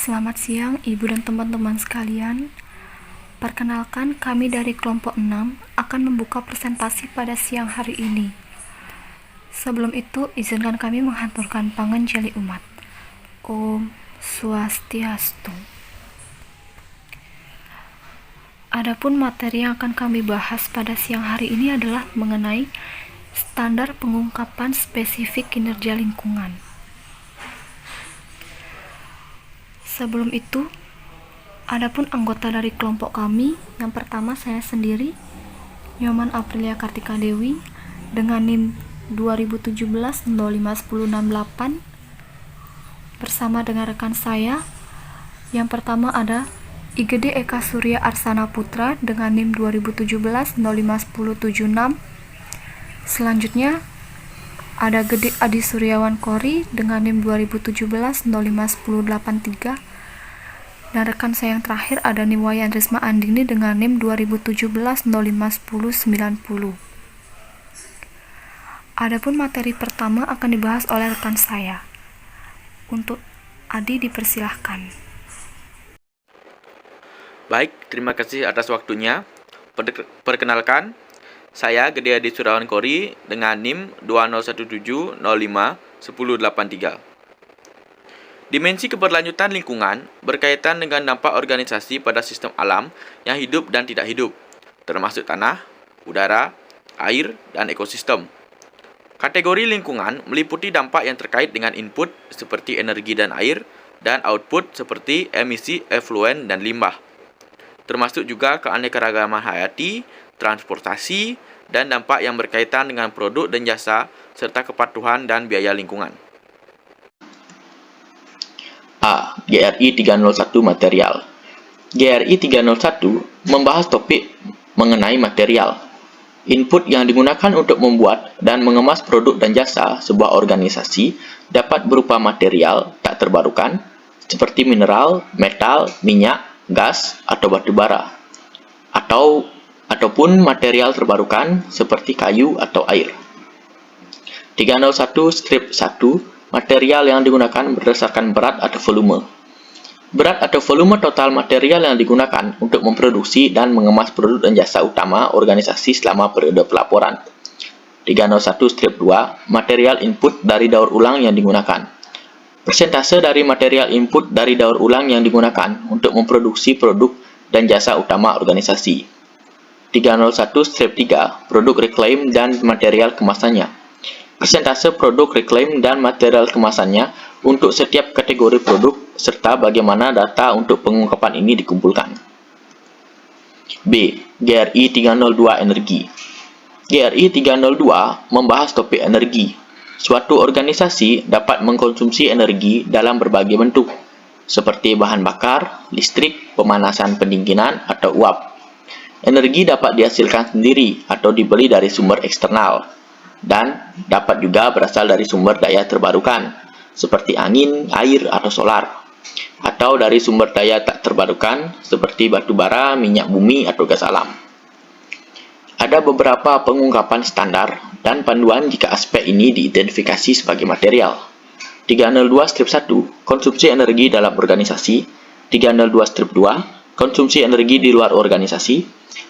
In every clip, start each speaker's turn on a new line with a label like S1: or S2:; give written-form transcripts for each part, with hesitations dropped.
S1: Selamat siang Ibu dan teman-teman sekalian. Perkenalkan, kami dari kelompok 6 akan membuka presentasi pada siang hari ini. Sebelum itu, izinkan kami menghaturkan panganjali umat. Om Swastiastu. Adapun materi yang akan kami bahas pada siang hari ini adalah mengenai standar pengungkapan spesifik kinerja lingkungan. Sebelum itu, adapun anggota dari kelompok kami, yang pertama saya sendiri, Nyoman Aprilia Kartika Dewi, dengan NIM 2017-051068, bersama dengan rekan saya. Yang pertama ada IGD Eka Surya Arsana Putra dengan NIM 2017-051076. Selanjutnya ada Gede Adi Suryawan Kori dengan NIM 2017-051083. Dan rekan saya yang terakhir ada Niwayan Risma Andini dengan NIM 2017-051090. Adapun materi pertama akan dibahas oleh rekan saya. Untuk Adi dipersilahkan.
S2: Baik, terima kasih atas waktunya. Perkenalkan, saya Gede Adi Suryawan Kori dengan NIM 2017-05-1083. Dimensi keberlanjutan lingkungan berkaitan dengan dampak organisasi pada sistem alam yang hidup dan tidak hidup, termasuk tanah, udara, air, dan ekosistem. Kategori lingkungan meliputi dampak yang terkait dengan input seperti energi dan air, dan output seperti emisi efluen dan limbah, termasuk juga keanekaragaman hayati, transportasi, dan dampak yang berkaitan dengan produk dan jasa, serta kepatuhan dan biaya lingkungan.
S3: A. GRI 301 Material. GRI 301 membahas topik mengenai material. Input yang digunakan untuk membuat dan mengemas produk dan jasa sebuah organisasi dapat berupa material tak terbarukan seperti mineral, metal, minyak, gas, atau batu bara, ataupun material terbarukan seperti kayu atau air. 301-1 Material yang digunakan berdasarkan berat atau volume. Berat atau volume total material yang digunakan untuk memproduksi dan mengemas produk dan jasa utama organisasi selama periode pelaporan. 301-2 Material input dari daur ulang yang digunakan. Persentase dari material input dari daur ulang yang digunakan untuk memproduksi produk dan jasa utama organisasi. 301-3 Produk reclaim dan material kemasannya. Persentase produk reclaim dan material kemasannya untuk setiap kategori produk, serta bagaimana data untuk pengungkapan ini dikumpulkan. B. GRI 302 Energi. GRI 302 membahas topik energi. Suatu organisasi dapat mengkonsumsi energi dalam berbagai bentuk, seperti bahan bakar, listrik, pemanasan pendinginan, atau uap. Energi dapat dihasilkan sendiri atau dibeli dari sumber eksternal, dan dapat juga berasal dari sumber daya terbarukan seperti angin, air, atau solar, atau dari sumber daya tak terbarukan seperti batu bara, minyak bumi, atau gas alam. Ada beberapa pengungkapan standar dan panduan jika aspek ini diidentifikasi sebagai material. 302-1 Konsumsi energi dalam organisasi. 302-2 Konsumsi energi di luar organisasi.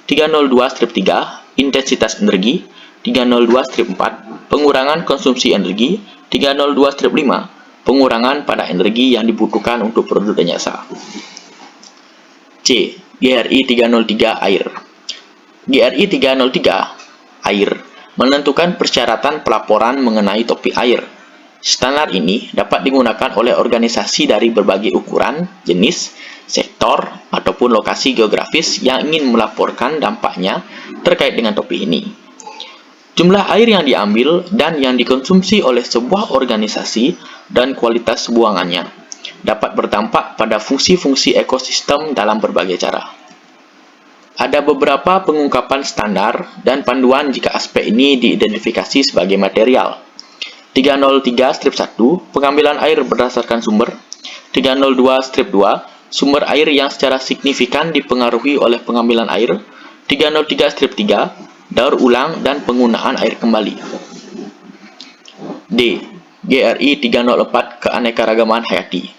S3: 302-3 Intensitas energi. 302-4 Pengurangan konsumsi energi. 302-5 Pengurangan pada energi yang dibutuhkan untuk produk dan jasa. C. GRI 303 Air. GRI 303 Air menentukan persyaratan pelaporan mengenai topik air. Standar ini dapat digunakan oleh organisasi dari berbagai ukuran, jenis, sektor, ataupun lokasi geografis yang ingin melaporkan dampaknya terkait dengan topik ini. Jumlah air yang diambil dan yang dikonsumsi oleh sebuah organisasi dan kualitas buangannya dapat berdampak pada fungsi-fungsi ekosistem dalam berbagai cara. Ada beberapa pengungkapan standar dan panduan jika aspek ini diidentifikasi sebagai material. 303-1 Pengambilan air berdasarkan sumber. 302-2 Sumber air yang secara signifikan dipengaruhi oleh pengambilan air. 303-3 Daur ulang dan penggunaan air kembali. D. GRI 304 Keanekaragaman hayati.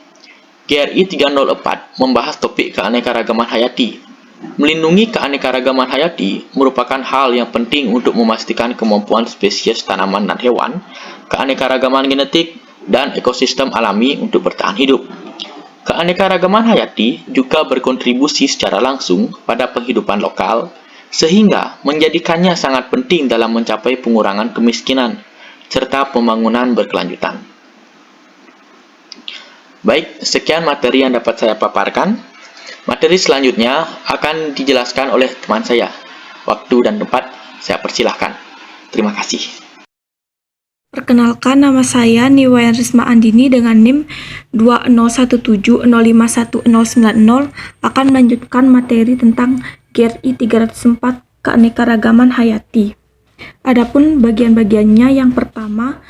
S3: GRI 304 membahas topik keanekaragaman hayati. Melindungi keanekaragaman hayati merupakan hal yang penting untuk memastikan kemampuan spesies tanaman dan hewan, keanekaragaman genetik, dan ekosistem alami untuk bertahan hidup. Keanekaragaman hayati juga berkontribusi secara langsung pada penghidupan lokal, sehingga menjadikannya sangat penting dalam mencapai pengurangan kemiskinan, serta pembangunan berkelanjutan. Baik, sekian materi yang dapat saya paparkan. Materi selanjutnya akan dijelaskan oleh teman saya. Waktu dan tempat saya persilahkan. Terima kasih.
S1: Perkenalkan, nama saya Niwayan Risma Andini dengan NIM 20170511090 akan melanjutkan materi tentang GRI 304 keanekaragaman hayati. Adapun bagian-bagiannya, yang pertama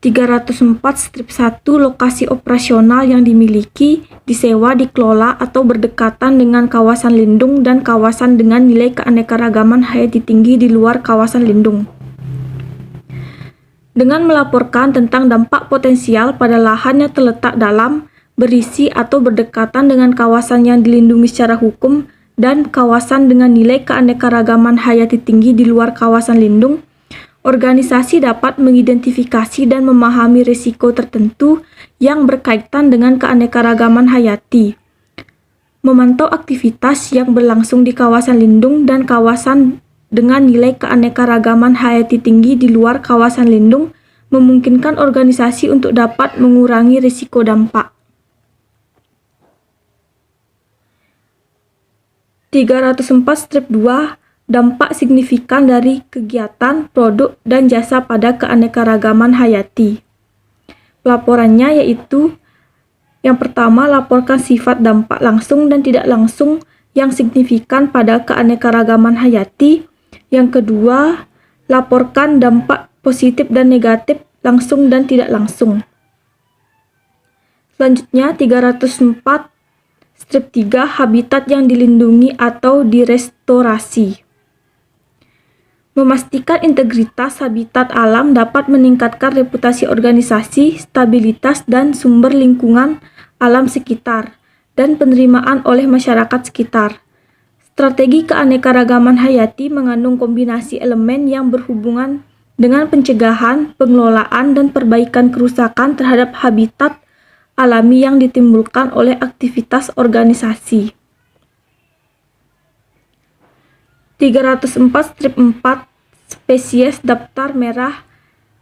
S1: 304/1 lokasi operasional yang dimiliki, disewa, dikelola, atau berdekatan dengan kawasan lindung dan kawasan dengan nilai keanekaragaman hayati tinggi di luar kawasan lindung. Dengan melaporkan tentang dampak potensial pada lahan yang terletak dalam, berisi, atau berdekatan dengan kawasan yang dilindungi secara hukum dan kawasan dengan nilai keanekaragaman hayati tinggi di luar kawasan lindung, organisasi dapat mengidentifikasi dan memahami risiko tertentu yang berkaitan dengan keanekaragaman hayati, memantau aktivitas yang berlangsung di kawasan lindung dan kawasan dengan nilai keanekaragaman hayati tinggi di luar kawasan lindung, memungkinkan organisasi untuk dapat mengurangi risiko dampak. 304/2 Dampak signifikan dari kegiatan, produk, dan jasa pada keanekaragaman hayati. Pelaporannya yaitu: yang pertama, laporkan sifat dampak langsung dan tidak langsung yang signifikan pada keanekaragaman hayati. Yang kedua, laporkan dampak positif dan negatif langsung dan tidak langsung. Selanjutnya, 304/3 Habitat yang dilindungi atau direstorasi. Memastikan integritas habitat alam dapat meningkatkan reputasi organisasi, stabilitas dan sumber lingkungan alam sekitar, dan penerimaan oleh masyarakat sekitar. Strategi keanekaragaman hayati mengandung kombinasi elemen yang berhubungan dengan pencegahan, pengelolaan, dan perbaikan kerusakan terhadap habitat alami yang ditimbulkan oleh aktivitas organisasi. 304/4 Spesies Daftar Merah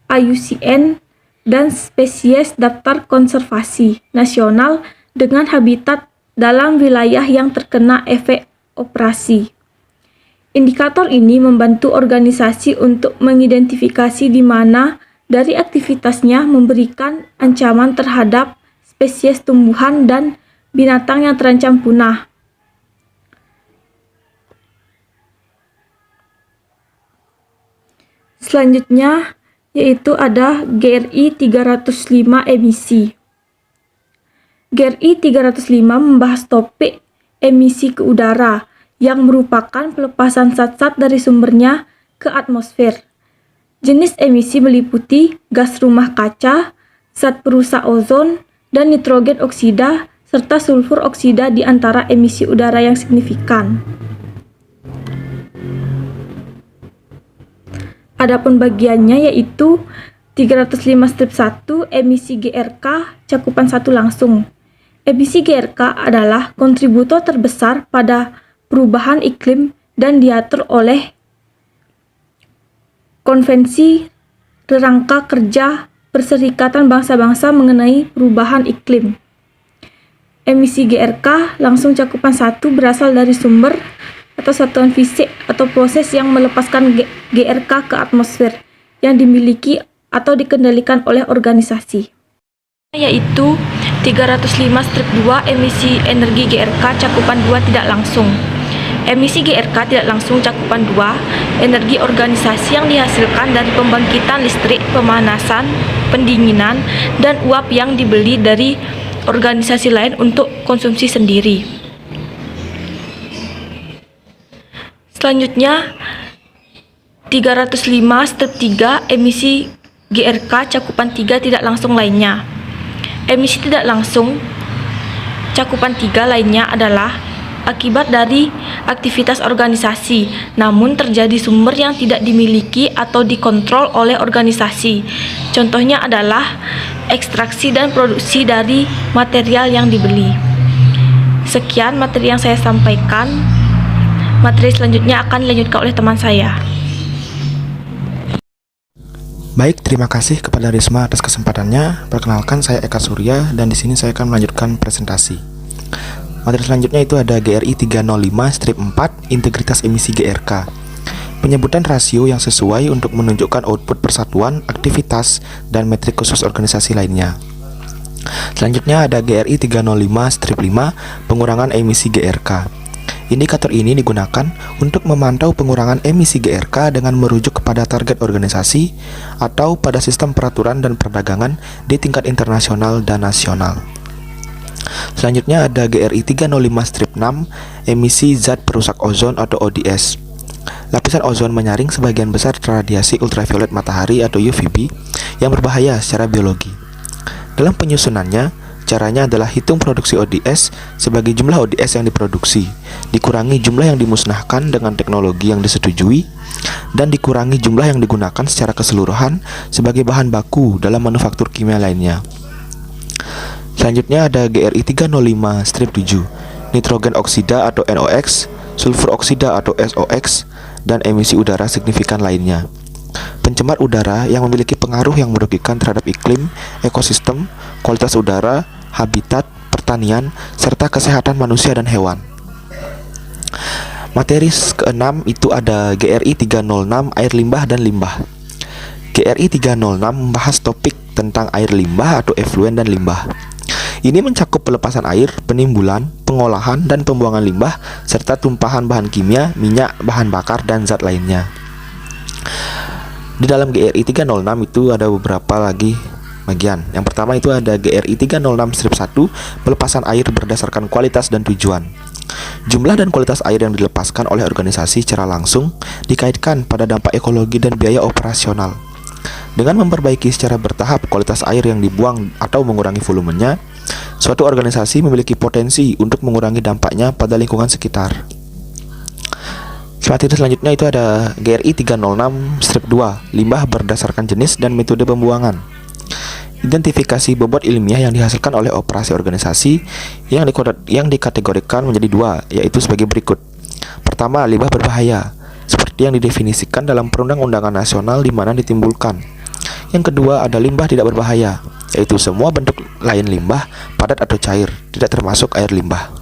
S1: IUCN dan spesies Daftar Konservasi Nasional dengan habitat dalam wilayah yang terkena efek operasi. Indikator ini membantu organisasi untuk mengidentifikasi di mana dari aktivitasnya memberikan ancaman terhadap spesies tumbuhan dan binatang yang terancam punah. Selanjutnya yaitu ada GRI 305 emisi. GRI 305 membahas topik emisi ke udara yang merupakan pelepasan zat-zat dari sumbernya ke atmosfer. Jenis emisi meliputi gas rumah kaca, zat perusak ozon, dan nitrogen oksida, serta sulfur oksida di antara emisi udara yang signifikan. Adapun bagiannya yaitu 305/1 emisi GRK cakupan 1 langsung. Emisi GRK adalah kontributor terbesar pada perubahan iklim dan diatur oleh Konvensi Rangka Kerja Perserikatan Bangsa-Bangsa mengenai perubahan iklim. Emisi GRK langsung cakupan 1 berasal dari sumber atau satuan fisik atau proses yang melepaskan GRK ke atmosfer yang dimiliki atau dikendalikan oleh organisasi, yaitu 305/2 emisi energi GRK cakupan 2 tidak langsung. Emisi GRK tidak langsung cakupan 2 energi organisasi yang dihasilkan dari pembangkitan listrik, pemanasan, pendinginan, dan uap yang dibeli dari organisasi lain untuk konsumsi sendiri. Selanjutnya 305/3 emisi GRK cakupan 3 tidak langsung lainnya. Emisi tidak langsung
S4: Cakupan 3 lainnya adalah akibat dari aktivitas organisasi, namun terjadi sumber yang tidak dimiliki atau dikontrol oleh organisasi. Contohnya adalah ekstraksi dan produksi dari material yang dibeli. Sekian materi yang saya sampaikan. Materi selanjutnya akan dilanjutkan oleh teman saya.
S5: Baik, terima kasih kepada Risma atas kesempatannya. Perkenalkan, saya Eka Surya dan di sini saya akan melanjutkan presentasi. Materi selanjutnya itu ada GRI 305-4, integritas emisi GRK. Penyebutan rasio yang sesuai untuk menunjukkan output persatuan, aktivitas, dan metrik khusus organisasi lainnya. Selanjutnya ada GRI 305-5, pengurangan emisi GRK. Indikator ini digunakan untuk memantau pengurangan emisi GRK dengan merujuk kepada target organisasi atau pada sistem peraturan dan perdagangan di tingkat internasional dan nasional. Selanjutnya ada GRI 305-6, emisi zat perusak ozon atau ODS. Lapisan ozon menyaring sebagian besar radiasi ultraviolet matahari atau UVB yang berbahaya secara biologi. Dalam penyusunannya, caranya adalah hitung produksi ODS sebagai jumlah ODS yang diproduksi, dikurangi jumlah yang dimusnahkan dengan teknologi yang disetujui, dan dikurangi jumlah yang digunakan secara keseluruhan sebagai bahan baku dalam manufaktur kimia lainnya. Selanjutnya ada GRI 305-7, nitrogen oksida atau NOx, sulfur oksida atau SOx, dan emisi udara signifikan lainnya. Pencemar udara yang memiliki pengaruh yang merugikan terhadap iklim, ekosistem, kualitas udara, habitat, pertanian, serta kesehatan manusia dan hewan. Materi ke-6 itu ada GRI 306, air limbah dan limbah. GRI 306 membahas topik tentang air limbah atau efluen dan limbah. Ini mencakup pelepasan air, penimbulan, pengolahan, dan pembuangan limbah, serta tumpahan bahan kimia, minyak, bahan bakar, dan zat lainnya. Di dalam GRI 306 itu ada beberapa lagi bagian. Yang pertama itu ada GRI 306-1, pelepasan air berdasarkan kualitas dan tujuan. Jumlah dan kualitas air yang dilepaskan oleh organisasi secara langsung dikaitkan pada dampak ekologi dan biaya operasional. Dengan memperbaiki secara bertahap kualitas air yang dibuang atau mengurangi volumenya, suatu organisasi memiliki potensi untuk mengurangi dampaknya pada lingkungan sekitar. Materi selanjutnya itu ada GRI 306-2, limbah berdasarkan jenis dan metode pembuangan. Identifikasi bobot ilmiah yang dihasilkan oleh operasi organisasi yang dikategorikan menjadi dua, yaitu sebagai berikut. Pertama, limbah berbahaya, seperti yang didefinisikan dalam perundang-undangan nasional di mana ditimbulkan. Yang kedua, ada limbah tidak berbahaya, yaitu semua bentuk lain limbah, padat atau cair, tidak termasuk air limbah.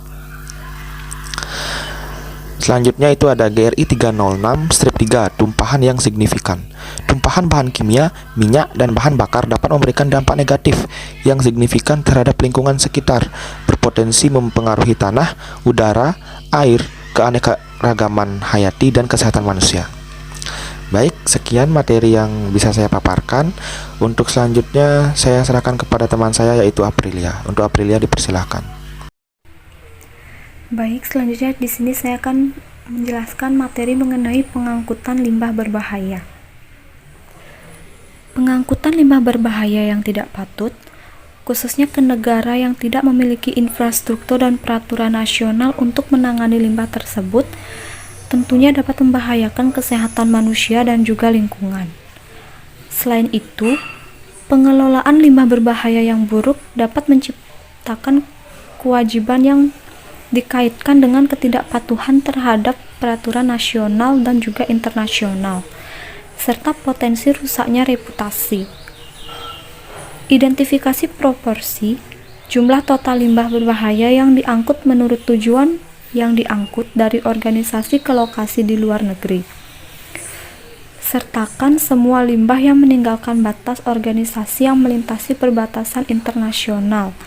S5: Selanjutnya itu ada GRI 306-3, tumpahan yang signifikan. Tumpahan bahan kimia, minyak, dan bahan bakar dapat memberikan dampak negatif yang signifikan terhadap lingkungan sekitar, berpotensi mempengaruhi tanah, udara, air, keanekaragaman hayati, dan kesehatan manusia. Baik, sekian materi yang bisa saya paparkan. Untuk selanjutnya saya serahkan kepada teman saya yaitu Aprilia. Untuk Aprilia dipersilahkan.
S1: Baik, selanjutnya di sini saya akan menjelaskan materi mengenai pengangkutan limbah berbahaya. Pengangkutan limbah berbahaya yang tidak patut, khususnya ke negara yang tidak memiliki infrastruktur dan peraturan nasional untuk menangani limbah tersebut, tentunya dapat membahayakan kesehatan manusia dan juga lingkungan. Selain itu, pengelolaan limbah berbahaya yang buruk dapat menciptakan kewajiban yang dikaitkan dengan ketidakpatuhan terhadap peraturan nasional dan juga internasional, serta potensi rusaknya reputasi. Identifikasi proporsi jumlah total limbah berbahaya yang diangkut menurut tujuan yang diangkut dari organisasi ke lokasi di luar negeri. Sertakan semua limbah yang meninggalkan batas organisasi yang melintasi perbatasan internasional,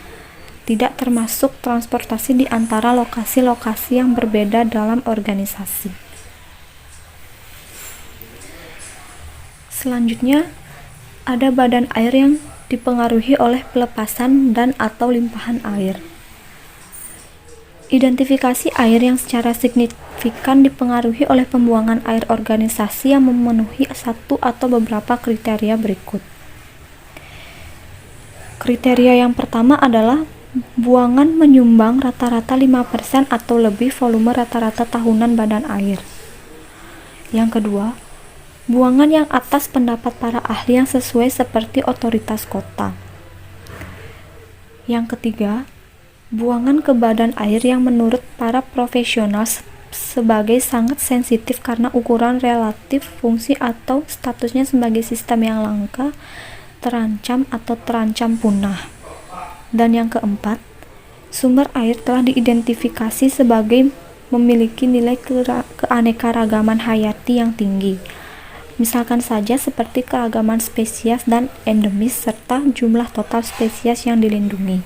S1: tidak termasuk transportasi di antara lokasi-lokasi yang berbeda dalam organisasi. Selanjutnya, ada badan air yang dipengaruhi oleh pelepasan dan atau limpahan air. Identifikasi air yang secara signifikan dipengaruhi oleh pembuangan air organisasi yang memenuhi satu atau beberapa kriteria berikut. Kriteria yang pertama adalah Buangan menyumbang rata-rata 5% atau lebih volume rata-rata tahunan badan air. Yang kedua, buangan yang atas pendapat para ahli yang sesuai seperti otoritas kota. Yang ketiga, buangan ke badan air yang menurut para profesional sebagai sangat sensitif karena ukuran relatif fungsi atau statusnya sebagai sistem yang langka, terancam atau terancam punah. Dan yang keempat, sumber air telah diidentifikasi sebagai memiliki nilai keanekaragaman hayati yang tinggi. Misalkan saja seperti keragaman spesies dan endemis serta jumlah total spesies yang dilindungi.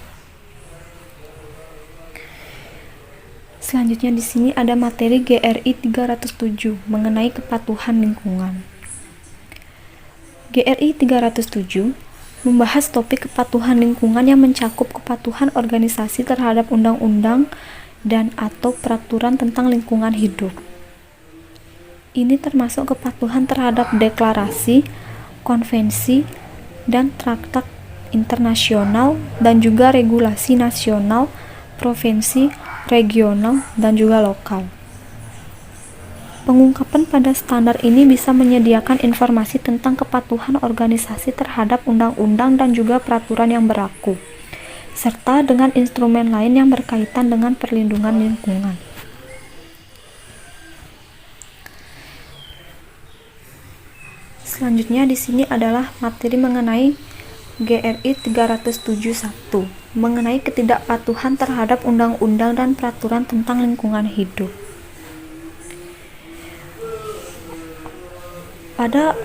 S1: Selanjutnya di sini ada materi GRI 307 mengenai kepatuhan lingkungan. GRI 307 membahas topik kepatuhan lingkungan yang mencakup kepatuhan organisasi terhadap undang-undang dan atau peraturan tentang lingkungan hidup. Ini termasuk kepatuhan terhadap deklarasi, konvensi, dan traktat internasional dan juga regulasi nasional, provinsi, regional, dan juga lokal. Pengungkapan pada standar ini bisa menyediakan informasi tentang kepatuhan organisasi terhadap undang-undang dan juga peraturan yang berlaku, serta dengan instrumen lain yang berkaitan dengan perlindungan lingkungan. Selanjutnya di sini adalah materi mengenai GRI 307.1 mengenai ketidakpatuhan terhadap undang-undang dan peraturan tentang lingkungan hidup. Pada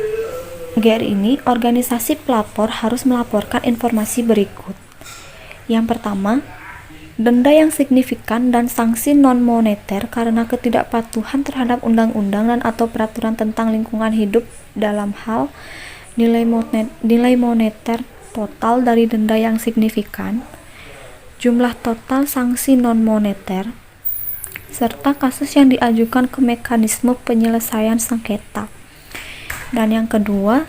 S1: GRI ini, organisasi pelapor harus melaporkan informasi berikut. Yang pertama, denda yang signifikan dan sanksi non-moneter karena ketidakpatuhan terhadap undang-undang dan atau peraturan tentang lingkungan hidup dalam hal nilai moneter total dari denda yang signifikan, jumlah total sanksi non-moneter, serta kasus yang diajukan ke mekanisme penyelesaian sengketa. Dan yang kedua,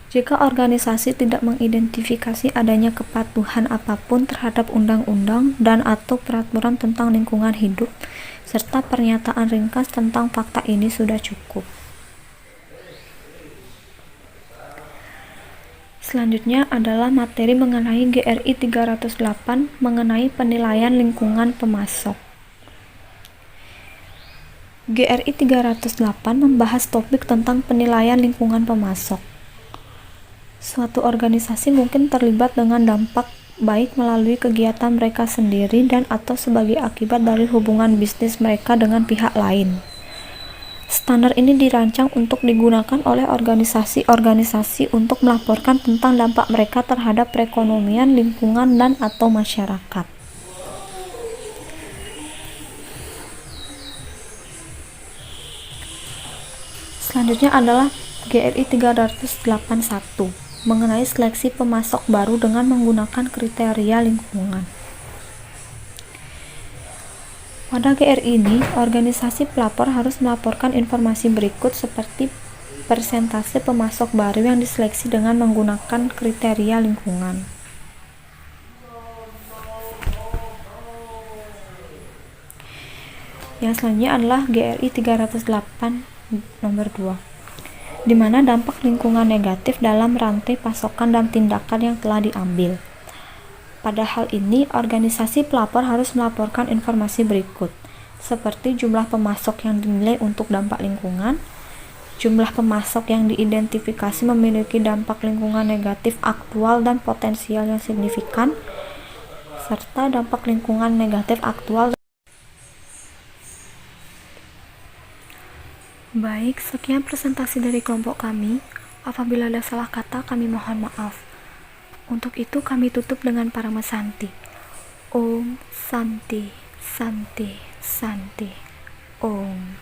S1: jika organisasi tidak mengidentifikasi adanya kepatuhan apapun terhadap undang-undang dan atau peraturan tentang lingkungan hidup, serta pernyataan ringkas tentang fakta ini sudah cukup. Selanjutnya adalah materi mengenai GRI 308 mengenai penilaian lingkungan pemasok. GRI 308 membahas topik tentang penilaian lingkungan pemasok. Suatu organisasi mungkin terlibat dengan dampak baik melalui kegiatan mereka sendiri dan atau sebagai akibat dari hubungan bisnis mereka dengan pihak lain. Standar ini dirancang untuk digunakan oleh organisasi-organisasi untuk melaporkan tentang dampak mereka terhadap perekonomian, lingkungan, dan atau masyarakat. Selanjutnya adalah GRI 381 mengenai seleksi pemasok baru dengan menggunakan kriteria lingkungan. Pada GRI ini, organisasi pelapor harus melaporkan informasi berikut seperti persentase pemasok baru yang diseleksi dengan menggunakan kriteria lingkungan. Yang selanjutnya adalah GRI 308 nomor 2, di mana dampak lingkungan negatif dalam rantai pasokan dan tindakan yang telah diambil. Pada hal ini, organisasi pelapor harus melaporkan informasi berikut, seperti jumlah pemasok yang dinilai untuk dampak lingkungan, jumlah pemasok yang diidentifikasi memiliki dampak lingkungan negatif aktual dan potensial yang signifikan, serta dampak lingkungan negatif aktual. Baik, sekian presentasi dari kelompok kami. Apabila ada salah kata, kami mohon maaf. Untuk itu kami tutup dengan Parama Santi. Om Santi, Santi, Santi. Om.